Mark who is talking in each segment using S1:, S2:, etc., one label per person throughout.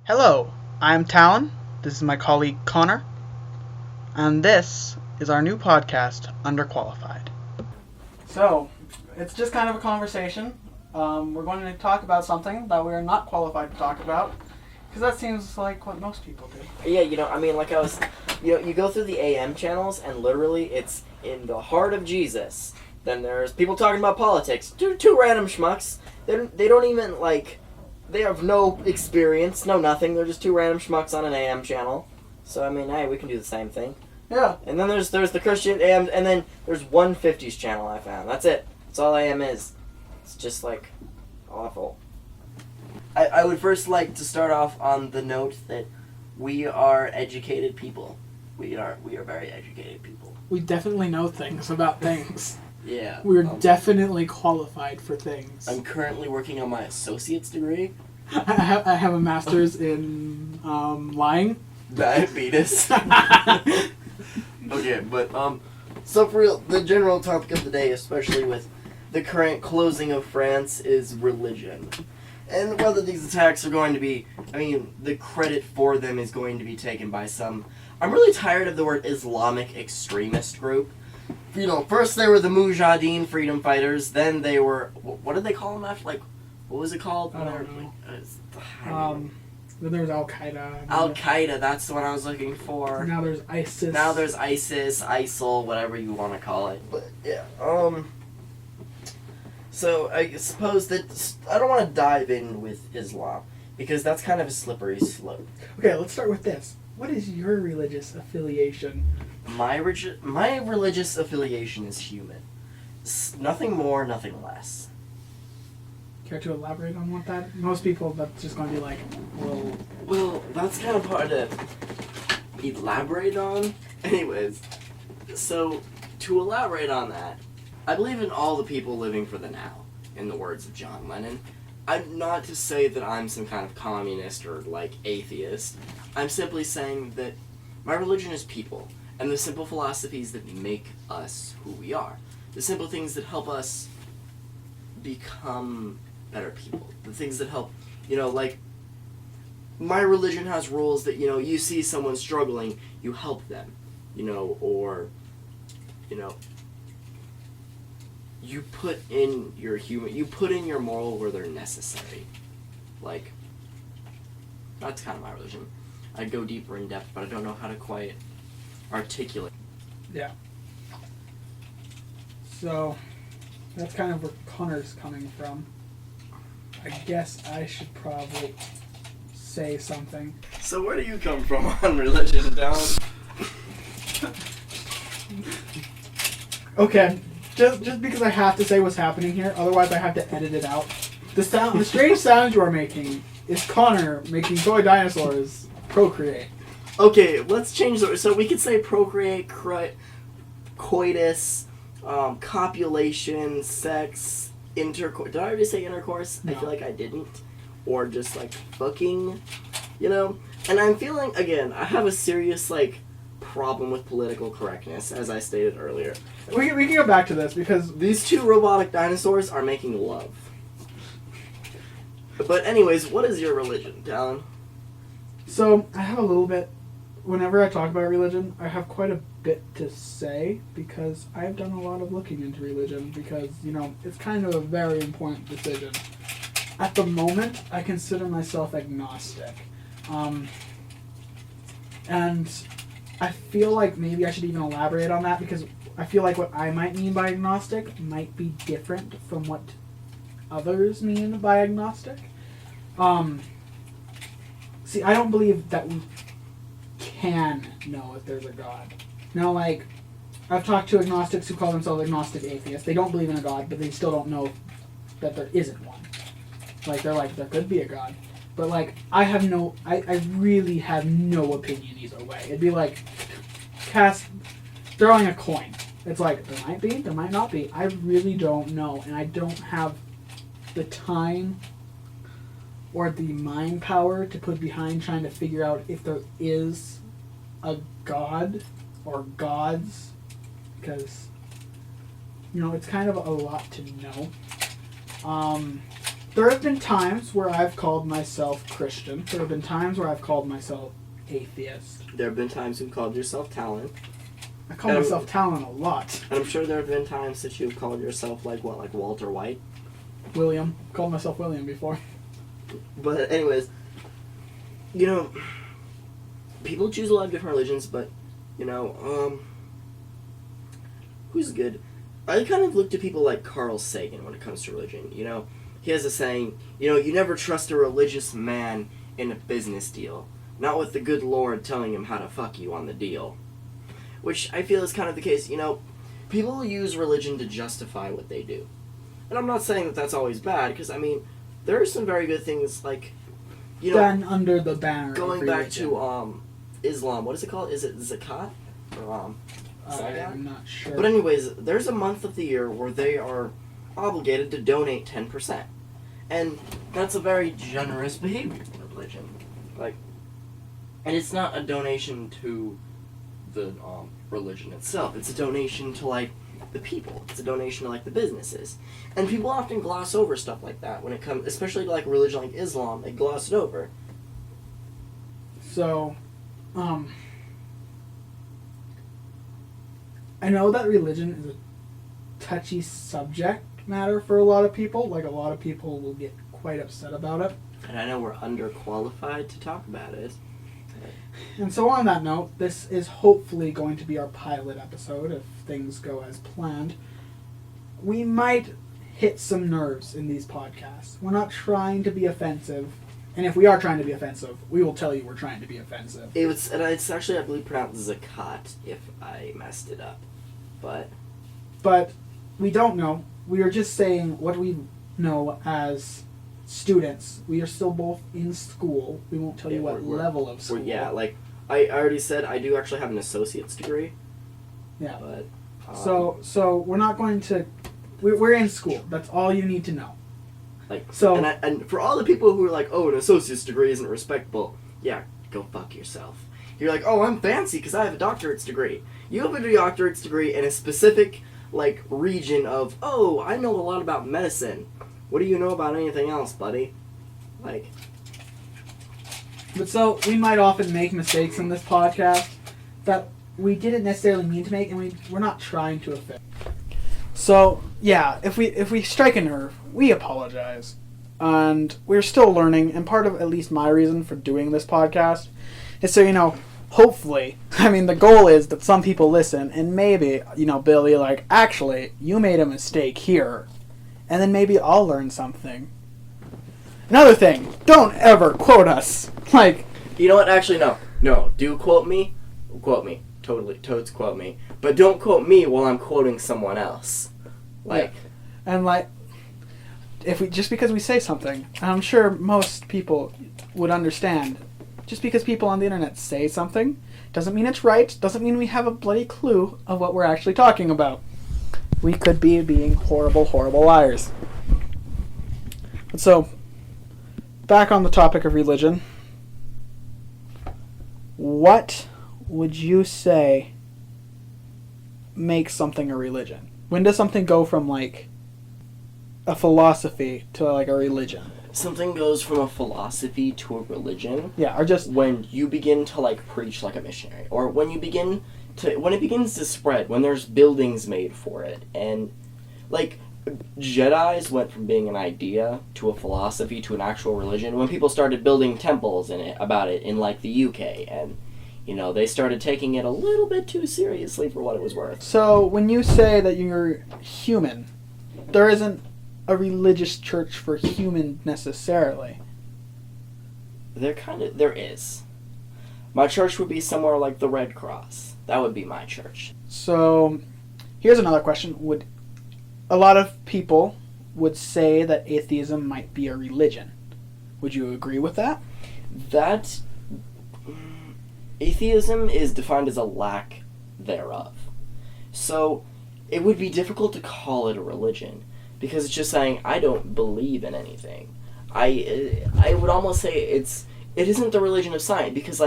S1: Hello, I'm Talon. This is my colleague Connor. And this is our new podcast, Underqualified. So, it's just kind of a conversation. We're going to talk about something that we're not qualified to talk about. Because that seems like what most people do.
S2: Yeah, you go through the AM channels and literally it's in the heart of Jesus. Then there's people talking about politics. Two random schmucks. They don't even, they have no experience, no nothing. They're just two random schmucks on an AM channel. So, hey, we can do the same thing.
S1: Yeah.
S2: And then there's the Christian AM, and then there's 150's channel I found. That's it. That's all AM is. It's just, awful. I would first like to start off on the note that we are educated people. We are very educated people.
S3: We definitely know things about things.
S2: Yeah.
S3: We're definitely qualified for things.
S2: I'm currently working on my associate's degree.
S3: I have a master's in lying.
S2: Diabetes. Okay, but so for real, the general topic of the day, especially with the current closing of France, is religion. And whether these attacks are going to be, the credit for them is going to be taken by some. I'm really tired of the word Islamic extremist group. First they were the Mujahideen freedom fighters, then they were, what did they call them after? What was it called?
S3: I don't know. Then there was Al-Qaeda.
S2: Al-Qaeda, that's the one I was looking for.
S3: Now there's ISIS.
S2: Now there's ISIS, ISIL, whatever you want to call it. But, yeah, So, I suppose that I don't want to dive in with Islam, because that's kind of a slippery slope.
S3: Okay, let's start with this. What is your religious affiliation?
S2: My religious affiliation is human. Nothing more, nothing less.
S3: Care to elaborate on what that? Most people, that's just going to be like, well...
S2: Well, that's kind of hard to elaborate on. Anyways, so, to elaborate on that, I believe in all the people living for the now, in the words of John Lennon. I'm not to say that I'm some kind of communist or, atheist. I'm simply saying that my religion is people, and the simple philosophies that make us who we are. The simple things that help us become better people. The things that help, my religion has rules that, you see someone struggling, you help them, or, you put in your moral where they're necessary. That's kind of my religion. I'd go deeper in depth, but I don't know how to quite articulate.
S3: Yeah. So, that's kind of where Connor's coming from. I guess I should probably say something.
S2: So where do you come from on religion, Dylan?
S3: Okay, just because I have to say what's happening here, otherwise I have to edit it out. The strange sound you are making is Connor making toy dinosaurs procreate.
S2: Okay, let's change the... So we could say procreate, coitus, copulation, sex, intercourse. Did I already say intercourse?
S3: No.
S2: I feel like I didn't. Or just, fucking, And I'm feeling, again, I have a serious, problem with political correctness, as I stated earlier.
S3: We can go back to this, because
S2: These two robotic dinosaurs are making love. But anyways, what is your religion, Talon?
S3: So, I have a little bit, whenever I talk about religion, I have quite a bit to say, because I've done a lot of looking into religion, because, it's kind of a very important decision. At the moment, I consider myself agnostic. And I feel like maybe I should even elaborate on that, because I feel like what I might mean by agnostic might be different from what others mean by agnostic. See, I don't believe that we can know if there's a God. Now, I've talked to agnostics who call themselves agnostic atheists. They don't believe in a God, but they still don't know that there isn't one. They're there could be a God. But, I really have no opinion either way. It'd be throwing a coin. It's there might be, there might not be. I really don't know, and I don't have the time or the mind power to put behind trying to figure out if there is a God or gods, because, it's kind of a lot to know. There have been times where I've called myself Christian. There have been times where I've called myself atheist.
S2: There have been times you've called yourself Talon.
S3: I call myself Talon a lot.
S2: And I'm sure there have been times that you've called yourself, like Walter White?
S3: William. Called myself William before.
S2: But anyways, people choose a lot of different religions, but, who's good? I kind of look to people like Carl Sagan when it comes to religion, He has a saying, you never trust a religious man in a business deal. Not with the good Lord telling him how to fuck you on the deal. Which I feel is kind of the case, people use religion to justify what they do. And I'm not saying that that's always bad, because, there are some very good things, like,
S3: done under the banner
S2: going back to, Islam, what is it called? Is it zakat? Or,
S3: I'm not sure.
S2: But anyways, there's a month of the year where they are obligated to donate 10%. And that's a very generous behavior in religion. And it's not a donation to the religion itself. It's a donation to, the people. It's a donation to, the businesses. And people often gloss over stuff like that when it comes, especially to, religion like Islam. They gloss it over.
S3: So, I know that religion is a touchy subject matter for a lot of people. A lot of people will get quite upset about it.
S2: And I know we're underqualified to talk about it.
S3: And so on that note, this is hopefully going to be our pilot episode if things go as planned. We might hit some nerves in these podcasts. We're not trying to be offensive. And if we are trying to be offensive, we will tell you we're trying to be offensive.
S2: It's actually, I believe, pronounced zakat, if I messed it up. But
S3: we don't know. We are just saying what we know as students. We are still both in school. We won't tell you what level of school.
S2: I already said I do actually have an associate's degree.
S3: Yeah.
S2: But
S3: so we're not going to. We're in school. That's all you need to know.
S2: And for all the people who are like, oh, an associate's degree isn't respectable. Yeah, go fuck yourself. You're like, oh, I'm fancy because I have a doctorate's degree. You have a doctorate's degree in a specific region of, oh, I know a lot about medicine. What do you know about anything else, buddy?
S3: But so, we might often make mistakes in this podcast that we didn't necessarily mean to make, and we're not trying to offend. So, yeah, if we strike a nerve, we apologize. And we're still learning, and part of at least my reason for doing this podcast is so, hopefully, the goal is that some people listen, and maybe, Billy, actually, you made a mistake here. And then maybe I'll learn something. Another thing, don't ever quote us.
S2: You know what? Actually, no. No, do quote me. Quote me. Totally. Toads quote me. But don't quote me while I'm quoting someone else.
S3: Yeah. And just because we say something, and I'm sure most people would understand, just because people on the internet say something, doesn't mean it's right, doesn't mean we have a bloody clue of what we're actually talking about. We could be being horrible, horrible liars. So, back on the topic of religion, what would you say makes something a religion? When does something go from a philosophy to a religion?
S2: Something goes from a philosophy to a religion.
S3: Yeah, or just
S2: when you begin to preach like a missionary, or when it begins to spread, when there's buildings made for it, and Jedis went from being an idea to a philosophy to an actual religion when people started building temples in the UK, and they started taking it a little bit too seriously for what it was worth.
S3: So when you say that you're human, there isn't a religious church for human necessarily.
S2: There is. My church would be somewhere like the Red Cross. That would be my church. So, here's another question. A lot of people would say that atheism might be a religion. Would you agree with that? Atheism is defined as a lack thereof. So, it would be difficult to call it a religion, because it's just saying, I don't believe in anything. I would almost say it isn't the religion of science, because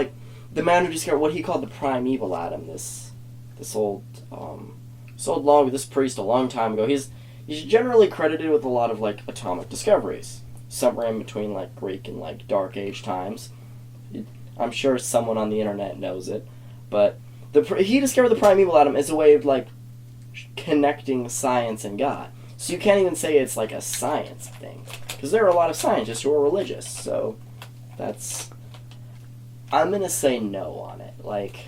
S2: the man who discovered what he called the primeval atom, this priest a long time ago, he's generally credited with a lot of atomic discoveries. somewhere in between like Greek and like Dark Age times. I'm sure someone on the internet knows it, but he discovered the primeval atom as a way of like connecting science and God. So you can't even say it's like a science thing, because there are a lot of scientists who are religious. So I'm gonna say no on it. Like,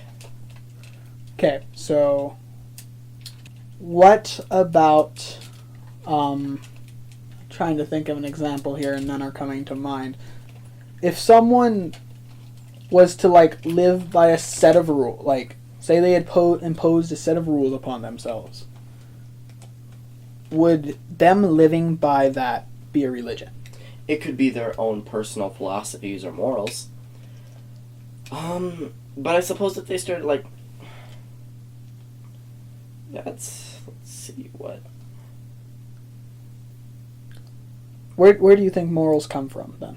S3: okay, so what about trying to think of an example here, and none are coming to mind. If someone was to like live by a set of rules, like say they had imposed a set of rules upon themselves, would them living by that be a religion?
S2: It could be their own personal philosophies or morals. But I suppose if they started like, let's see what.
S3: Where do you think morals come from then?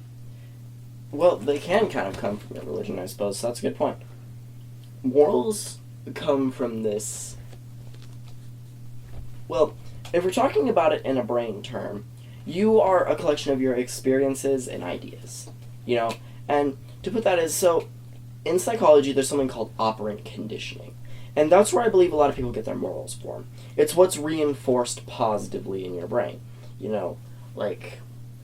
S2: Well, they can kind of come from a religion, I suppose. So that's a good point. Morals come from this. Well, if we're talking about it in a brain term, you are a collection of your experiences and ideas. You know, and to put that as so, in psychology, there's something called operant conditioning. And that's where I believe a lot of people get their morals from. It's what's reinforced positively in your brain. You know, like,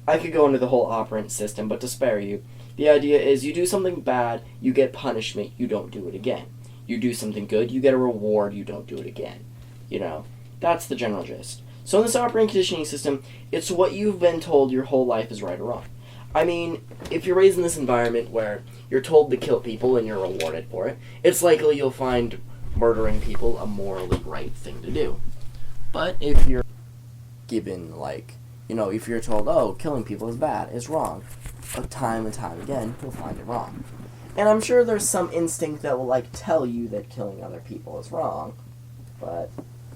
S2: I could go into the whole operant system, but to spare you, the idea is you do something bad, you get punishment, you don't do it again. You do something good, you get a reward, you don't do it again. You know, that's the general gist. So in this operant conditioning system, it's what you've been told your whole life is right or wrong. I mean, if you're raised in this environment where you're told to kill people and you're rewarded for it, it's likely you'll find murdering people a morally right thing to do. But if you're given, like, you know, if you're told, oh, killing people is bad, it's wrong, time and time again, you'll find it wrong. And I'm sure there's some instinct that will, like, tell you that killing other people is wrong. But,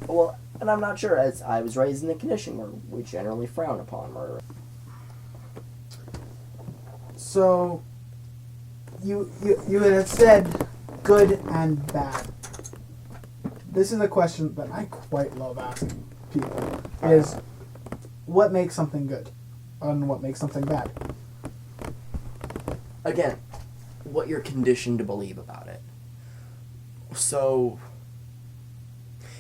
S2: well, and I'm not sure, as I was raised in a condition where we generally frown upon murder.
S3: So, you had said good and bad. This is a question that I quite love asking people, is what makes something good and what makes something bad?
S2: Again, what you're conditioned to believe about it. So,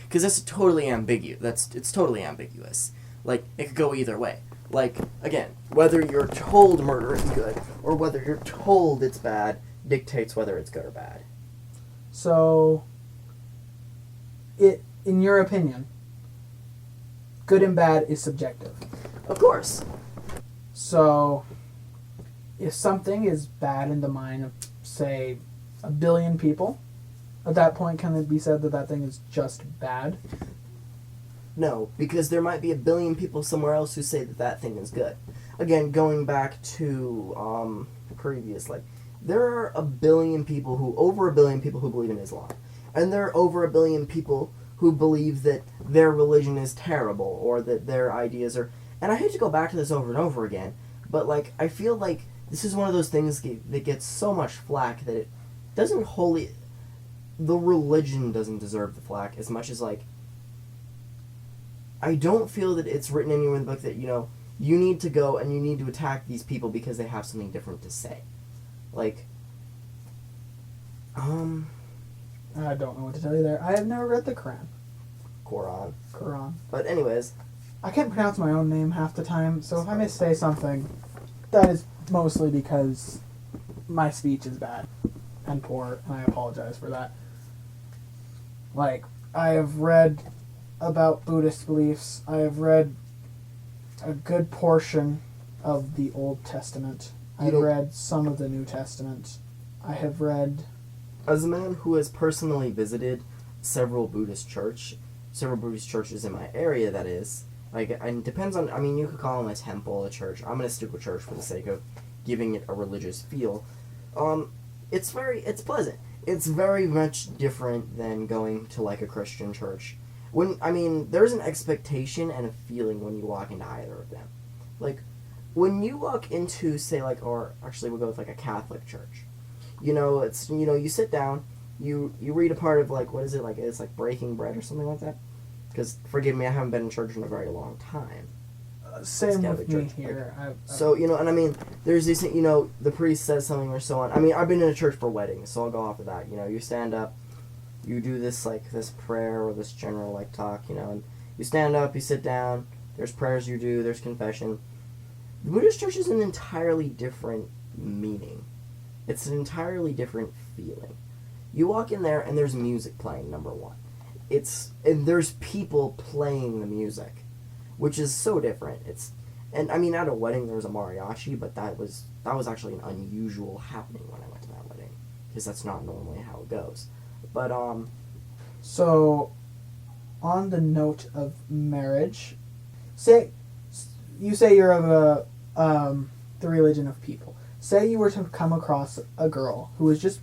S2: because that's totally ambiguous. It's totally ambiguous. Like, it could go either way. Like, again, whether you're told murder is good or whether you're told it's bad dictates whether it's good or bad.
S3: So, in your opinion, good and bad is subjective.
S2: Of course.
S3: So, if something is bad in the mind of, say, 1 billion people, at that point can it be said that that thing is just bad?
S2: No, because there might be 1 billion people somewhere else who say that that thing is good. Again, going back to previous, like, there are over 1 billion people who believe in Islam. And there are over 1 billion people who believe that their religion is terrible or that their ideas are... And I hate to go back to this over and over again, but, like, I feel like this is one of those things that gets so much flack that it doesn't wholly... The religion doesn't deserve the flack as much as, like... I don't feel that it's written anywhere in the book that, you know, you need to go and you need to attack these people because they have something different to say. Like,
S3: I don't know what to tell you there. I have never read the Quran.
S2: Quran. But anyways.
S3: I can't pronounce my own name half the time, so if I missay something, that is mostly because my speech is bad and poor, and I apologize for that. Like, I have read about Buddhist beliefs. I have read a good portion of the Old Testament. I've read some of the New Testament. I have read...
S2: As a man who has personally visited several Buddhist churches in my area, that is, like, and it depends on, I mean, you could call them a temple, a church. I'm going to stick with church for the sake of giving it a religious feel. It's pleasant. It's very much different than going to, like, a Christian church. There's an expectation and a feeling when you walk into either of them. Like, when you walk into, say, like, or actually we'll go with, like, a Catholic church. You know, it's, you know, you sit down, you read a part of, like, what is it, like, it's like Breaking Bread or something like that? Because, forgive me, I haven't been in church in a very long time.
S3: Same
S2: Catholic
S3: with me
S2: Church.
S3: here.
S2: So, and I mean, there's these, the priest says something or so on. I mean, I've been in a church for weddings, so I'll go off of that. You stand up, you do this, this prayer or this general, talk, and you stand up, you sit down, there's prayers you do, there's confession. The Buddhist church is an entirely different meaning. It's an entirely different feeling. You walk in there, and there's music playing, number one. And there's people playing the music, which is so different. And I mean, at a wedding there was a mariachi, but that was actually an unusual happening when I went to that wedding, because that's not normally how it goes. But
S3: So, on the note of marriage, you say you're of the religion of people. Say you were to come across a girl who was just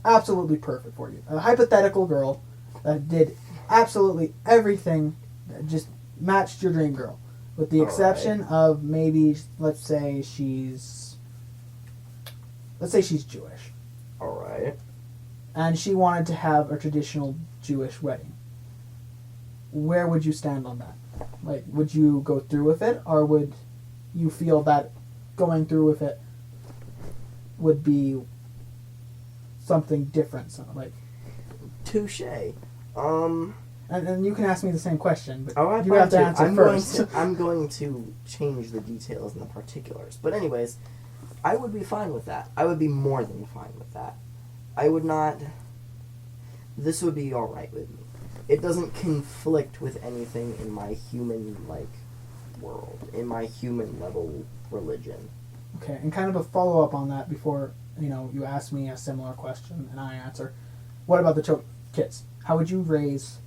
S3: absolutely perfect for you, a hypothetical girl that did absolutely everything that just matched your dream girl, with the exception of maybe, let's say she's Jewish.
S2: Alright.
S3: And she wanted to have a traditional Jewish wedding. Where would you stand on that? Would you go through with it, or would you feel that going through with it would be something different?
S2: Touche.
S3: And you can ask me the same question, but
S2: I
S3: you have to answer first.
S2: I'm going to change the details and the particulars. But anyways, I would be fine with that. I would be more than fine with that. I would not... This would be alright with me. It doesn't conflict with anything in my human, world. In my human level religion.
S3: Okay, and kind of a follow-up on that before, you ask me a similar question and I answer. What about the kids? How would you raise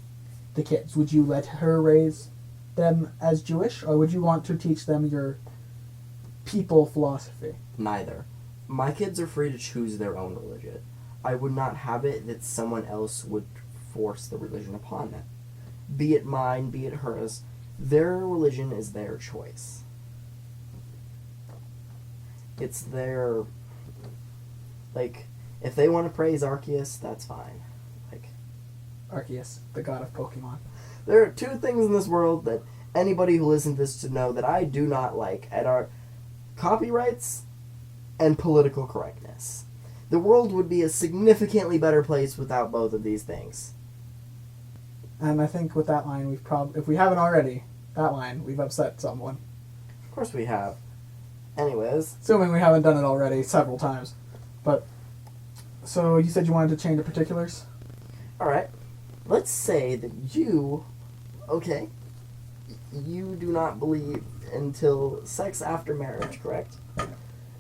S3: the kids? Would you let her raise them as Jewish, or would you want to teach them your people philosophy?
S2: Neither. My kids are free to choose their own religion. I would not have it that someone else would force the religion upon them. Be it mine, be it hers. Their religion is their choice. It's their... if they want to praise Arceus, that's fine.
S3: Arceus, the god of Pokemon.
S2: There are two things in this world that anybody who listens to this should know that I do not like, and are copyrights and political correctness. The world would be a significantly better place without both of these things.
S3: And I think with that line, if we haven't already, we've upset someone.
S2: Of course we have. Anyways.
S3: Assuming we haven't done it already several times. But, so you said you wanted to change the particulars?
S2: Alright. Let's say that you do not believe until sex after marriage, correct?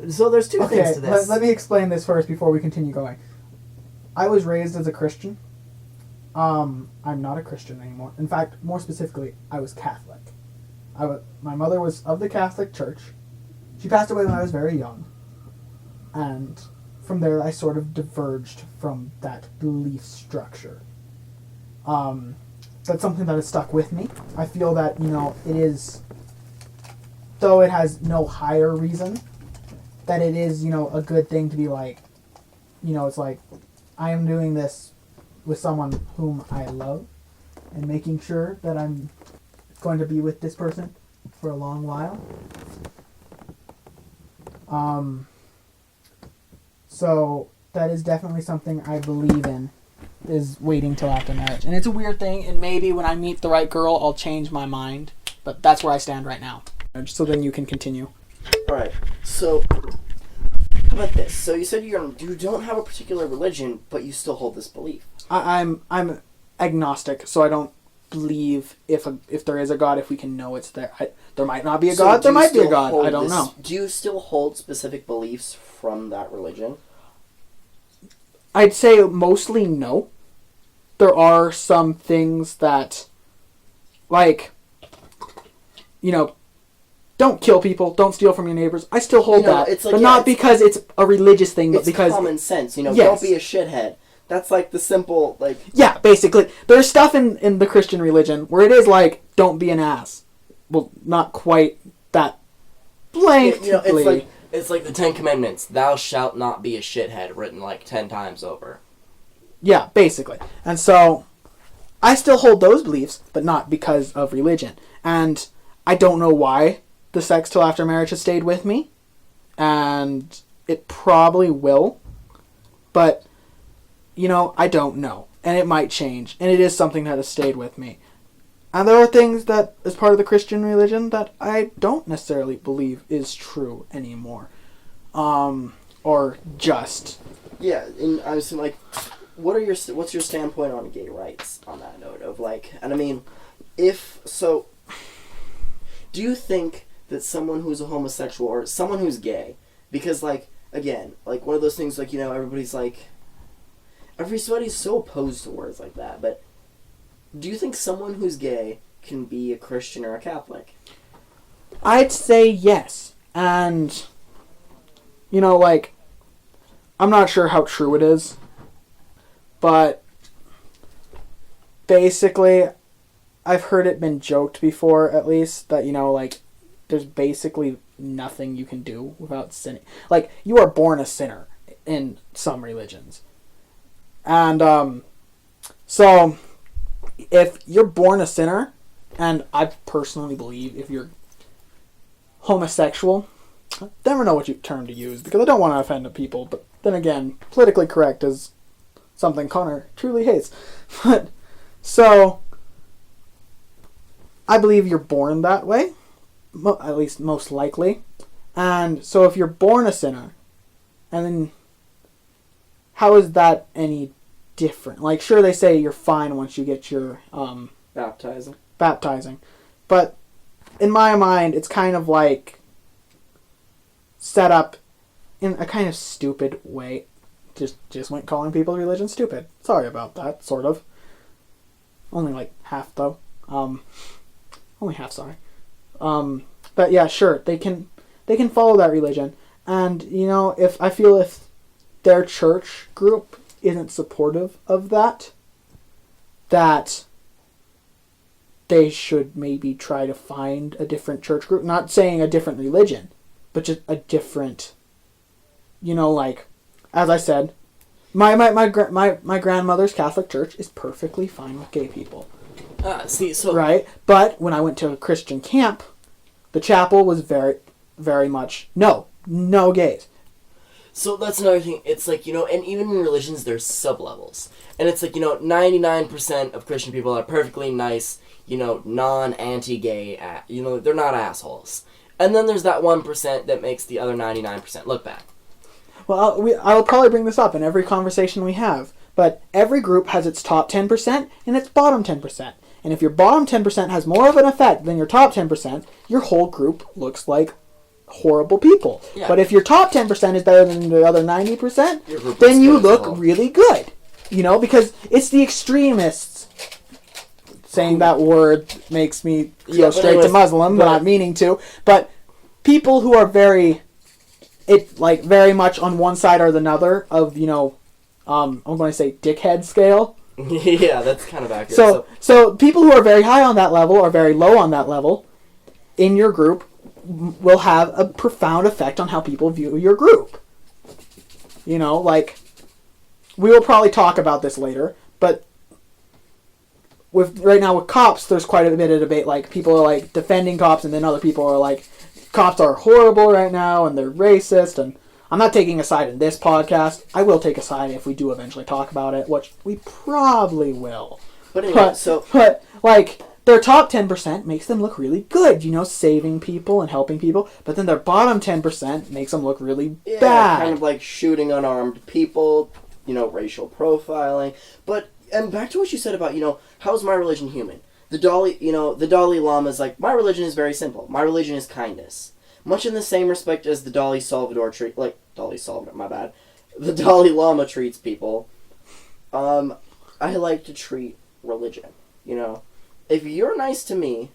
S2: So there's two things to this.
S3: Let me explain this first before we continue going. I was raised as a Christian. I'm not a Christian anymore. In fact, more specifically, I was Catholic. My mother was of the Catholic Church. She passed away when I was very young. And from there, I sort of diverged from that belief structure. That's something that has stuck with me. I feel that, it is, though it has no higher reason, that it is, a good thing to be it's I am doing this with someone whom I love, and making sure that I'm going to be with this person for a long while. So that is definitely something I believe in, is waiting till after marriage. And it's a weird thing, and maybe when I meet the right girl, I'll change my mind. But that's where I stand right now. So then you can continue.
S2: Alright, so how about this? So you said you don't have a particular religion, but you still hold this belief.
S3: I'm agnostic, so I don't believe if there is a God, if we can know it's there. There might not be a God, there might be a God, I don't know.
S2: Do you still hold specific beliefs from that religion?
S3: I'd say mostly no. There are some things that, don't kill people, don't steal from your neighbors. I still hold that, but not because it's a religious thing, but because...
S2: It's common sense,
S3: yes.
S2: Don't be a shithead. That's the simple,
S3: Yeah, basically. There's stuff in the Christian religion where it is don't be an ass. Well, not quite that blatantly.
S2: It's like the Ten Commandments. Thou shalt not be a shithead, written 10 times over.
S3: Yeah, basically. And so, I still hold those beliefs, but not because of religion. And I don't know why the sex till after marriage has stayed with me, and it probably will, but, I don't know, and it might change, and it is something that has stayed with me. And there are things that, as part of the Christian religion, that I don't necessarily believe is true anymore. Or just.
S2: Yeah, and I was like, what's your standpoint on gay rights on that note of and I mean, do you think that someone who's a homosexual or someone who's gay, because again, one of those things everybody's so opposed to words like that, but do you think someone who's gay can be a Christian or a Catholic?
S3: I'd say yes. And, I'm not sure how true it is, but basically, I've heard it been joked before, at least, that, there's basically nothing you can do without sinning. You are born a sinner in some religions. And, so, if you're born a sinner, and I personally believe if you're homosexual, I never know what term to use because I don't want to offend people, but then again, politically correct is something Connor truly hates. But, so, I believe you're born that way, at least most likely. And so if you're born a sinner, and then how is that any different? Sure, they say you're fine once you get your baptizing, but in my mind, it's kind of set up in a kind of stupid way. Just went calling people's religion stupid. Sorry about that, sort of. Only half though. Only half, sorry. But yeah, sure, they can follow that religion, and if their church group isn't supportive of that they should maybe try to find a different church group. Not saying a different religion, but just a different, as I said, my grandmother's Catholic church is perfectly fine with gay people. Right? But when I went to a Christian camp, the chapel was very, very much, no gays.
S2: So that's another thing. It's and even in religions, there's sub-levels. And it's 99% of Christian people are perfectly nice, non-anti-gay, they're not assholes. And then there's that 1% that makes the other 99% look bad.
S3: Well, I'll probably bring this up in every conversation we have, but every group has its top 10% and its bottom 10%. And if your bottom 10% has more of an effect than your top 10%, your whole group looks like horrible people. Yeah. But if your top 10% is better than the other 90%, then you look really good. Because it's the extremists. Saying that word makes me go straight to Muslim, but not meaning to. But people who are very much on one side or the other of, I'm going to say dickhead scale.
S2: Yeah, that's kind of accurate.
S3: So people who are very high on that level or very low on that level in your group will have a profound effect on how people view your group. We will probably talk about this later, but right now with cops, there's quite a bit of debate. People are defending cops, and then other people are cops are horrible right now, and they're racist, and I'm not taking a side in this podcast. I will take a side if we do eventually talk about it, which we probably will.
S2: But anyway,
S3: but their top 10% makes them look really good, saving people and helping people. But then their bottom 10% makes them look really bad.
S2: Kind of shooting unarmed people, racial profiling. And back to what you said about, how's my religion human? The Dalai Lama is my religion is very simple. My religion is kindness. Much in the same respect as the Dalai Lama treats people. I like to treat religion, If you're nice to me,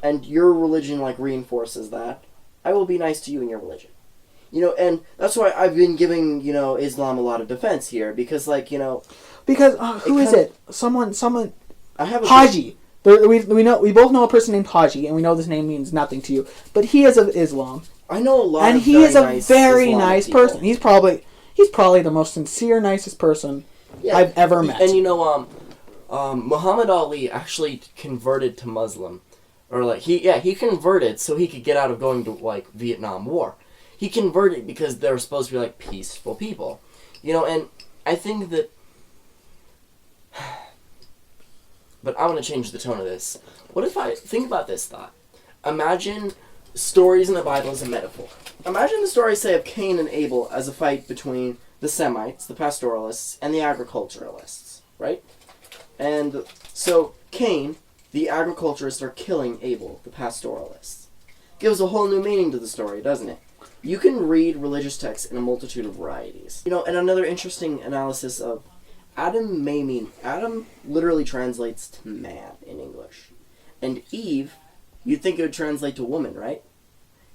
S2: and your religion, reinforces that, I will be nice to you in your religion. And that's why I've been giving, Islam a lot of defense here, because,
S3: Because, who is it? Someone... I have Haji. We both know a person named Haji, and we know this name means nothing to you, but he is of Islam.
S2: I know a lot
S3: and
S2: of
S3: he is a very
S2: Islamic
S3: nice
S2: people.
S3: person. He's probably the most sincere, nicest person I've ever met.
S2: And Muhammad Ali actually converted to Muslim, Or like he converted so he could get out of going to like Vietnam War. He converted because they're supposed to be like peaceful people. And I think that but I want to change the tone of this. What if I think about this thought? Imagine stories in the Bible as a metaphor. Imagine the stories, say, of Cain and Abel as a fight between the Semites, the pastoralists, and the agriculturalists, right? And so Cain, the agriculturists, are killing Abel, the pastoralists. Gives a whole new meaning to the story, doesn't it? You can read religious texts in a multitude of varieties. And another interesting analysis of Adam literally translates to man in English. And Eve, you'd think it would translate to woman, right?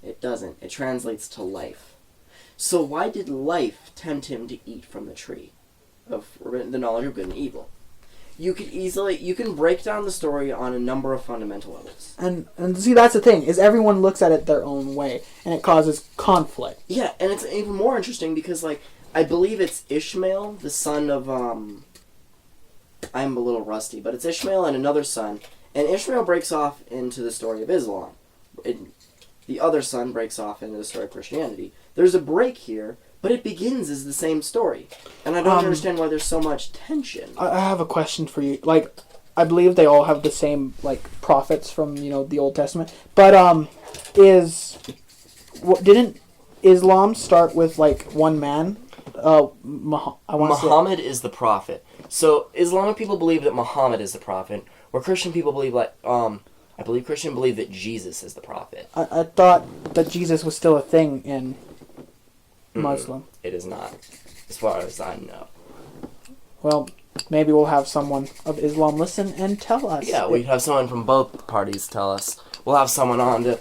S2: It doesn't. It translates to life. So why did life tempt him to eat from the tree of the knowledge of good and evil? You can break down the story on a number of fundamental levels.
S3: And see, that's the thing, is everyone looks at it their own way, and it causes conflict.
S2: Yeah, and it's even more interesting because, like, I believe it's Ishmael, the son of, I'm a little rusty, but it's Ishmael and another son, and Ishmael breaks off into the story of Islam. The other son breaks off into the story of Christianity. There's a break here, but it begins as the same story. And I don't understand why there's so much tension.
S3: I have a question for you. Like, I believe they all have the same, like, prophets from, the Old Testament. But, didn't Islam start with, like, one man?
S2: Muhammad is the prophet. So, Islamic people believe that Muhammad is the prophet, where Christian people believe, I believe Christians believe that Jesus is the prophet.
S3: I thought that Jesus was still a thing in Muslim.
S2: It is not, as far as I know.
S3: Well, maybe we'll have someone of Islam listen and tell us.
S2: Yeah, we'd have someone from both parties tell us. We'll have someone on to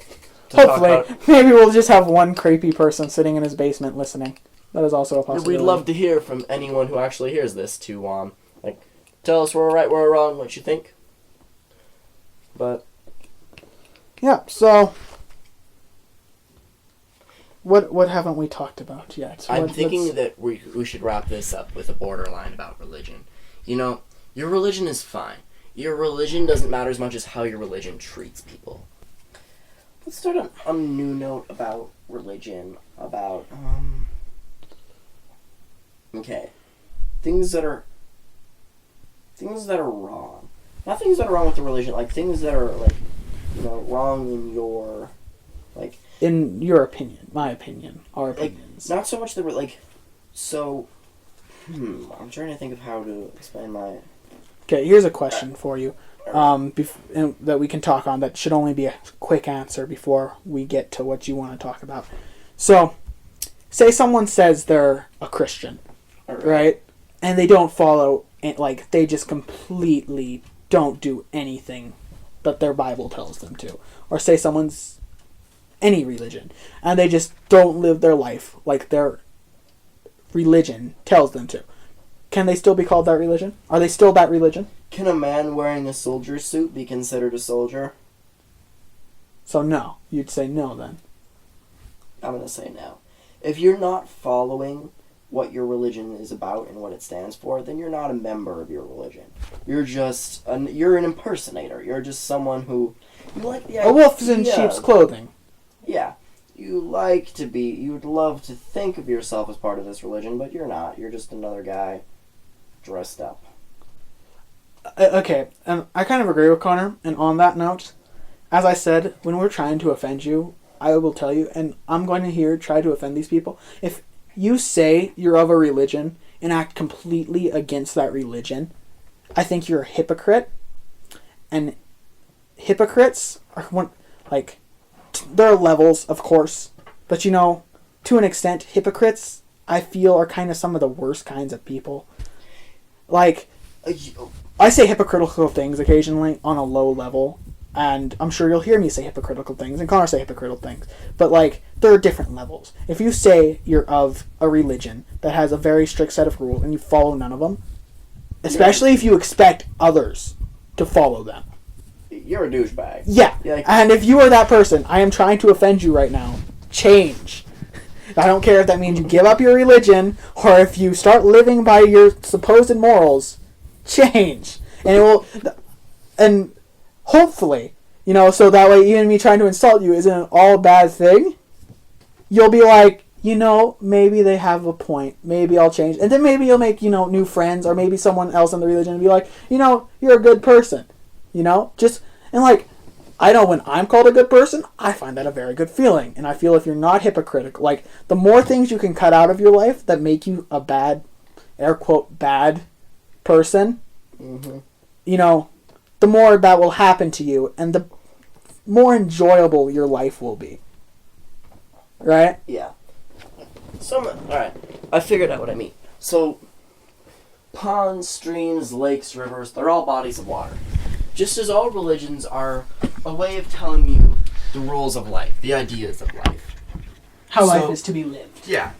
S3: hopefully,
S2: talk about...
S3: maybe we'll just have one creepy person sitting in his basement listening. That is also a possibility.
S2: We'd love to hear from anyone who actually hears this to, tell us we're right, we're wrong, what you think. But...
S3: yeah, so... What haven't we talked about yet?
S2: I'm thinking that we should wrap this up with a borderline about religion. Your religion is fine. Your religion doesn't matter as much as how your religion treats people. Let's start on a new note about religion. Okay. Things that are wrong. Not things that are wrong with the religion, like things that are, wrong in your,
S3: in your opinion, my opinion, our opinions.
S2: Not so much I'm trying to think of how to explain my...
S3: Okay, here's a question for you that we can talk on that should only be a quick answer before we get to what you want to talk about. So, say someone says they're a Christian, right? And they don't follow, they just completely don't do anything that their Bible tells them to. Or say someone's any religion, and they just don't live their life like their religion tells them to. Can they still be called that religion? Are they still that religion?
S2: Can a man wearing a soldier suit be considered a soldier?
S3: So no. You'd say no then.
S2: I'm going to say no. If you're not following what your religion is about and what it stands for, then you're not a member of your religion. You're just you're an impersonator. You're just someone who you like the idea.
S3: A wolf in sheep's clothing.
S2: Yeah. You would love to think of yourself as part of this religion, but you're not. You're just another guy dressed up.
S3: Okay, and I kind of agree with Connor, and on that note, as I said, when we're trying to offend you, I will tell you, and I'm going to try to offend these people. If you say you're of a religion and act completely against that religion, I think you're a hypocrite, and hypocrites are there are levels, of course, but to an extent, hypocrites, I feel, are kind of some of the worst kinds of people. I say hypocritical things occasionally on a low level, and I'm sure you'll hear me say hypocritical things, and Connor say hypocritical things, but there are different levels. If you say you're of a religion that has a very strict set of rules and you follow none of them, especially if you expect others to follow them,
S2: you're a douchebag.
S3: Yeah, and if you are that person, I am trying to offend you right now. Change. I don't care if that means you give up your religion or if you start living by your supposed morals. Change. And it will, and hopefully, You know, so that way even me trying to insult you isn't all a bad thing. You'll be like, you know, maybe they have a point. Maybe I'll change. And then maybe you'll make, you know, new friends, or maybe someone else in the religion will be like, you know, you're a good person. You know? And like, I know when I'm called a good person, I find that a very good feeling. And I feel if you're not hypocritical, like, the more things you can cut out of your life that make you a bad, air quote, bad person, you know, the more that will happen to you, and the more enjoyable your life will be. Right?
S2: Yeah. Alright, I figured out what I mean. So, ponds, streams, lakes, rivers, they're all bodies of water. Just as all religions are a way of telling you the rules of life, the ideas of life.
S3: How life is to be lived.
S2: Yeah.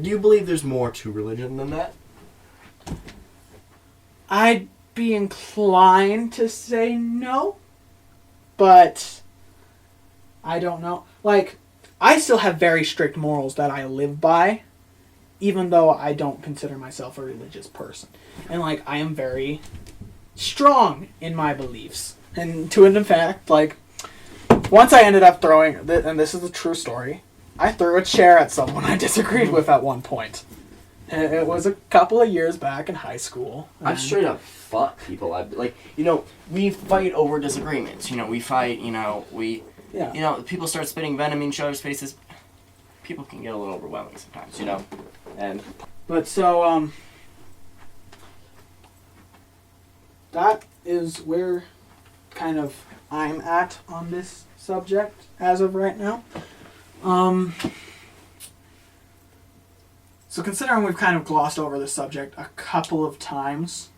S2: Do you believe there's more to religion than that?
S3: I'd be inclined to say no, but I don't know. Like, I still have very strict morals that I live by, even though I don't consider myself a religious person. And, like, I am very strong in my beliefs. And to an fact, like, once I ended up throwing, and this is a true story, I threw a chair at someone I disagreed with at one point. And it was a couple of years back in high school.
S2: I've straight up fought people. We fight over disagreements. You know, we fight, you know,
S3: Yeah.
S2: You know, people start spitting venom in each other's faces. People can get a little overwhelming sometimes, you know?
S3: But so, that is where kind of I'm at on this subject as of right now. So considering we've kind of glossed over this subject a couple of times,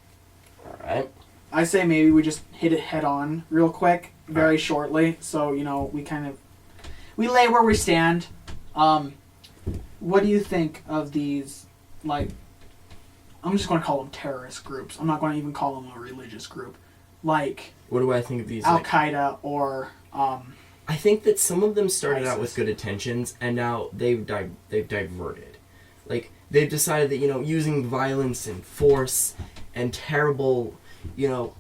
S2: Alright.
S3: I say maybe we just hit it head on real quick, very shortly, so, you know, we lay where we stand. What do you think of these, like, I'm just going to call them terrorist groups. I'm not going to even call them a religious group. Like,
S2: What do I think of these?
S3: Al-Qaeda or,
S2: I think that some of them started out
S3: ISIS.
S2: with good intentions, and now they've diverted. Like, they've decided that, you know, using violence and force and terrible, you know,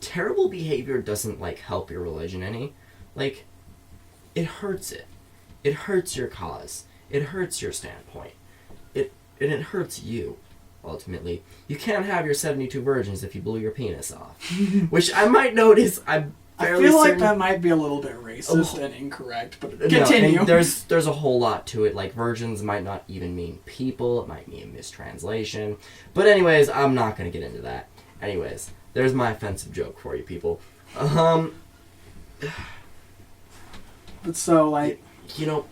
S2: terrible behavior doesn't, like, help your religion any. Like, it hurts it. It hurts your cause. It hurts your standpoint. It hurts you, ultimately. You can't have your 72 virgins if you blew your penis off. Which I might notice, I
S3: feel like that might be a little bit racist and incorrect, but continue.
S2: No, and there's a whole lot to it. Like, virgins might not even mean people. It might mean mistranslation. But anyways, I'm not going to get into that. Anyways, there's my offensive joke for you people.
S3: But so, like,
S2: you know,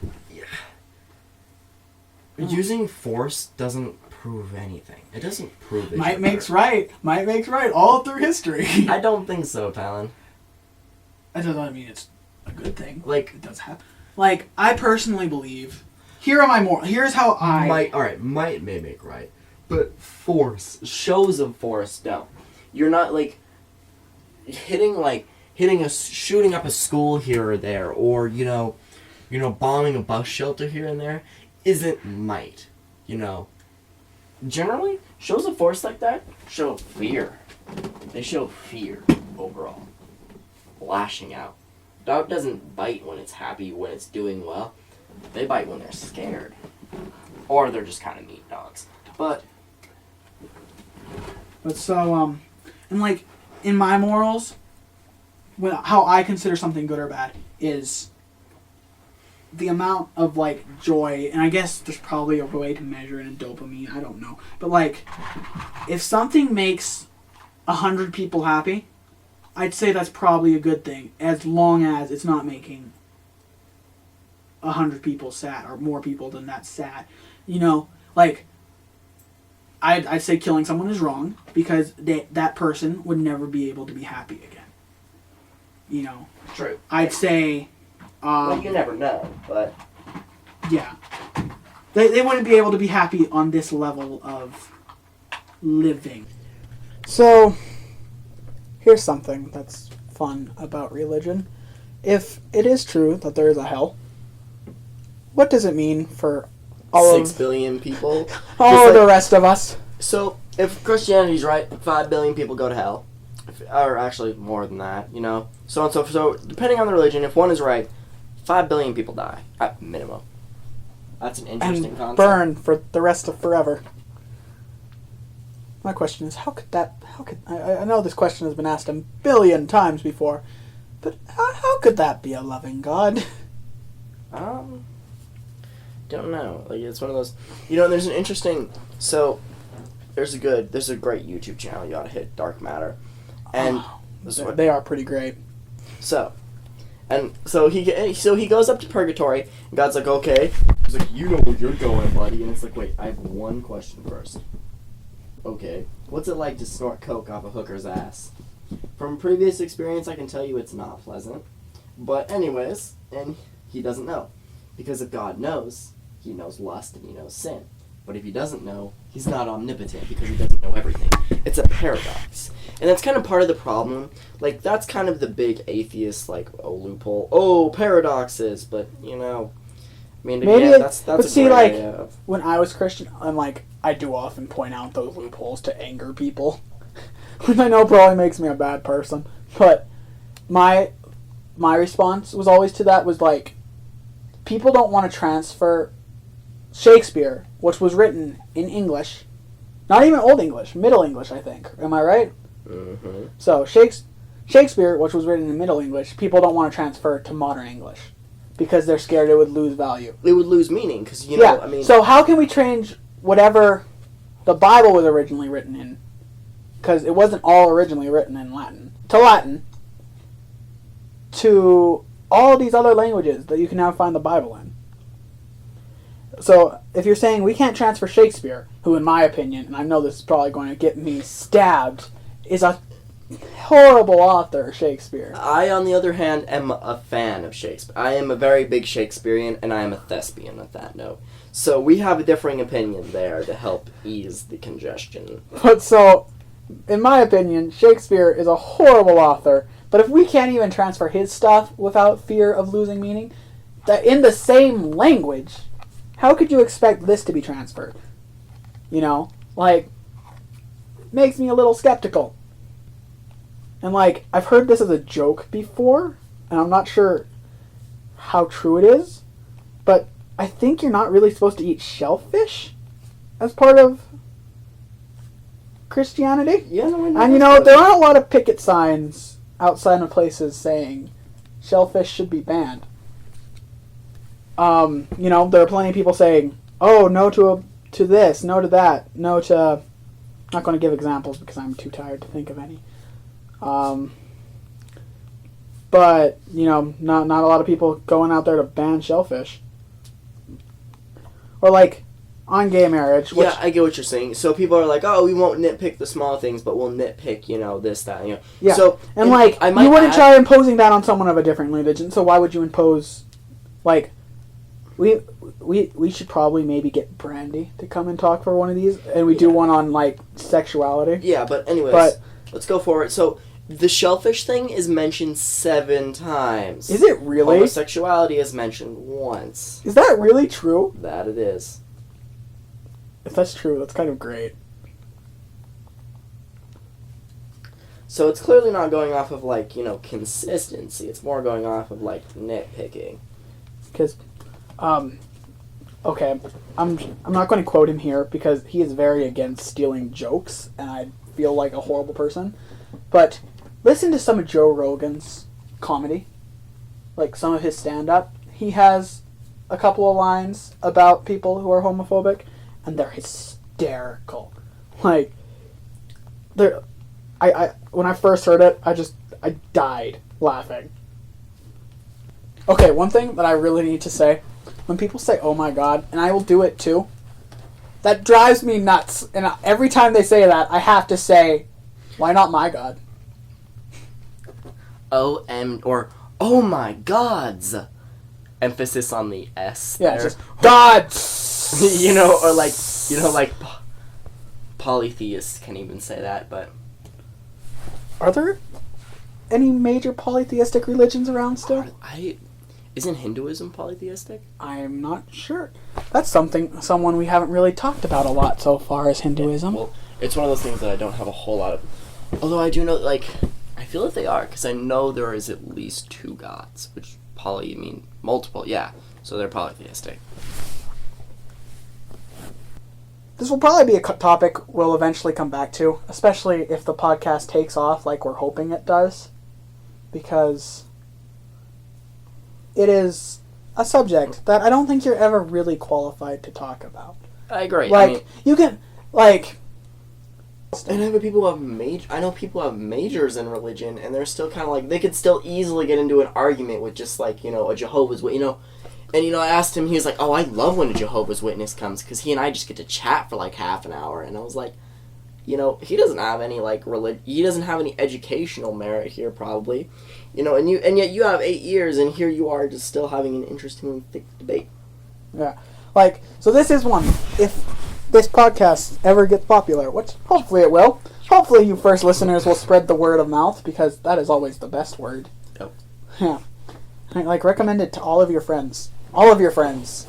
S2: using force doesn't prove anything. It doesn't prove it.
S3: Might makes right. Might makes right all through history.
S2: I don't think so, Talon.
S3: That doesn't mean it's a good thing.
S2: Like,
S3: It does happen. Like, I personally believe. Here's how I.
S2: Might may make right, but shows of force, no. You're not like shooting up a school here or there, or you know, bombing a bus shelter here and there, isn't might. You know, generally shows of force like that show fear. They show fear overall. Lashing out. Dog doesn't bite when it's happy, when it's doing well. They bite when they're scared. Or they're just kind of meat dogs. But
S3: so, and like, in my morals, how I consider something good or bad is the amount of, like, joy, and I guess there's probably a way to measure it in dopamine, I don't know. But, like, if something makes 100 people happy, I'd say that's probably a good thing, as long as it's not making 100 people sad, or more people than that sad. You know, like, I'd say killing someone is wrong, because that person would never be able to be happy again. You know?
S2: true.
S3: I'd say...
S2: well, you never know, but...
S3: Yeah. They wouldn't be able to be happy on this level of living. So, here's something that's fun about religion. If it is true that there is a hell, what does it mean for all
S2: 6 billion people?
S3: all of the rest of us?
S2: So, if Christianity's right, 5 billion people go to hell. or actually more than that, you know. So depending on the religion, if one is right, 5 billion people die at minimum. That's an interesting
S3: and
S2: concept.
S3: burn for the rest of forever. My question is, I know this question has been asked a billion times before, but how could that be a loving God?
S2: Don't know. Like, it's one of those, you know, there's an interesting, so there's a great YouTube channel you ought to hit, Dark Matter. And
S3: they are pretty great.
S2: So he goes up to purgatory, and God's like, okay. He's like, you know where you're going, buddy. And it's like, wait, I have one question first. Okay, what's it like to snort coke off a hooker's ass? From previous experience, I can tell you it's not pleasant. But anyways, and he doesn't know. Because if God knows, he knows lust and he knows sin. But if he doesn't know, he's not omnipotent because he doesn't know everything. It's a paradox. And that's kind of part of the problem. Like, that's kind of the big atheist, like, loophole. Oh, paradoxes. But, you know, I mean,
S3: maybe
S2: again, that's
S3: but
S2: a
S3: see,
S2: great
S3: like,
S2: idea.
S3: When I was Christian, I do often point out those loopholes to anger people. Which I know probably makes me a bad person. But my response was always to that was, like, people don't want to transfer Shakespeare, which was written in English, not even Old English, Middle English, I think. Am I right?
S2: Mm-hmm.
S3: So Shakespeare, which was written in Middle English, people don't want to transfer to modern English because they're scared it would lose value.
S2: It would lose meaning because, you know, I mean...
S3: So how can we change whatever the Bible was originally written in, because it wasn't all originally written in Latin, to all these other languages that you can now find the Bible in? So, if you're saying we can't transfer Shakespeare, who in my opinion, and I know this is probably going to get me stabbed, is a horrible author, Shakespeare.
S2: I, on the other hand, am a fan of Shakespeare. I am a very big Shakespearean, and I am a thespian with that note. So we have a differing opinion there to help ease the congestion.
S3: But so, in my opinion, Shakespeare is a horrible author, but if we can't even transfer his stuff without fear of losing meaning, that in the same language, how could you expect this to be transferred? You know? Like, makes me a little skeptical. And, like, I've heard this as a joke before, and I'm not sure how true it is, but I think you're not really supposed to eat shellfish as part of Christianity.
S2: Yeah, no, I know.
S3: And, you know, there aren't a lot of picket signs outside of places saying shellfish should be banned. You know, there are plenty of people saying, oh, no to this, no to that, no to... I'm not going to give examples because I'm too tired to think of any. But, you know, not a lot of people going out there to ban shellfish. Or, like, on gay marriage. Which,
S2: yeah, I get what you're saying. So people are like, oh, we won't nitpick the small things, but we'll nitpick, you know, this, that, you know.
S3: Yeah,
S2: so,
S3: and like, you wouldn't
S2: add,
S3: try imposing that on someone of a different religion, so why would you impose, like... We should probably maybe get Brandy to come and talk for one of these, and we do one on, like, sexuality.
S2: Yeah, but anyways, let's go for it. So, the shellfish thing is mentioned 7 times.
S3: Is it really?
S2: Homosexuality is mentioned once.
S3: Is that really true?
S2: That it is.
S3: If that's true, that's kind of great.
S2: So it's clearly not going off of, like, you know, consistency. It's more going off of, like, nitpicking.
S3: Because... okay, I'm not going to quote him here because he is very against stealing jokes, and I feel like a horrible person. But listen to some of Joe Rogan's comedy, like some of his stand-up. He has a couple of lines about people who are homophobic, and they're hysterical. Like, when I first heard it, I died laughing. Okay, one thing that I really need to say. When people say, oh my god, and I will do it too, that drives me nuts. And every time they say that, I have to say, why not my god?
S2: Or, oh my gods. Emphasis on the S.
S3: Yeah,
S2: there.
S3: just, gods!
S2: You know, or like, you know, like, polytheists can even say that, but...
S3: Are there any major polytheistic religions around still?
S2: Isn't Hinduism polytheistic?
S3: I'm not sure. That's someone we haven't really talked about a lot so far as Hinduism.
S2: Well, it's one of those things that I don't have a whole lot of Although I do know, like, I feel that they are, because I know there is at least 2 gods, which probably mean multiple, yeah. So they're polytheistic.
S3: This will probably be a topic we'll eventually come back to, especially if the podcast takes off like we're hoping it does, because it is a subject that I don't think you're ever really qualified to talk about.
S2: I agree.
S3: Like,
S2: I mean,
S3: you can, like...
S2: And I know people who have majors in religion, and they're still kind of like, they could still easily get into an argument with just, like, you know, a Jehovah's Witness, you know. And, you know, I asked him, he was like, oh, I love when a Jehovah's Witness comes, because he and I just get to chat for, like, half an hour. And I was like, you know, he doesn't have any, like, he doesn't have any educational merit here, probably. You know, and yet you have 8 years, and here you are just still having an interesting, thick debate.
S3: Yeah. Like, so this is one. If this podcast ever gets popular, which hopefully it will, hopefully you first listeners will spread the word of mouth, because that is always the best word.
S2: Yep.
S3: Yeah. Like, recommend it to all of your friends. All of your friends.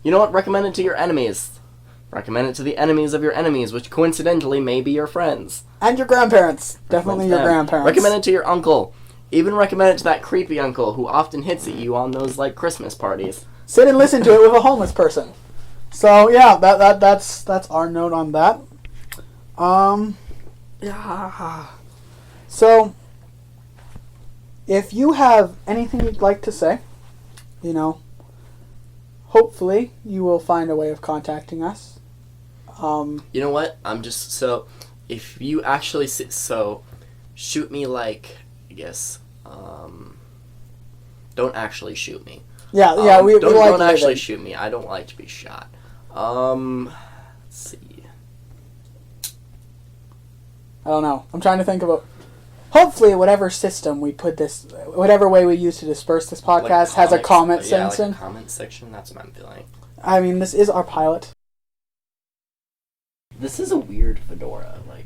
S2: You know what? Recommend it to your enemies. Recommend it to the enemies of your enemies, which coincidentally may be your friends.
S3: And your grandparents. Definitely your grandparents.
S2: Recommend it to your uncle. Even recommend it to that creepy uncle who often hits at you on those, like, Christmas parties. Sit
S3: and listen to it with a homeless person. So, yeah, that's our note on that. Yeah. So, if you have anything you'd like to say, you know, hopefully you will find a way of contacting us.
S2: You know what? So, if you actually shoot me, like, I guess, don't actually shoot me.
S3: Yeah, we
S2: don't actually shoot me. I don't like to be shot. Let's see.
S3: I don't know. I'm trying to think about. Hopefully, whatever system we put this, whatever way we use to disperse this podcast, has a comment section.
S2: Like a comment section. That's what I'm feeling.
S3: I mean, this is our pilot.
S2: This is a weird fedora. Like.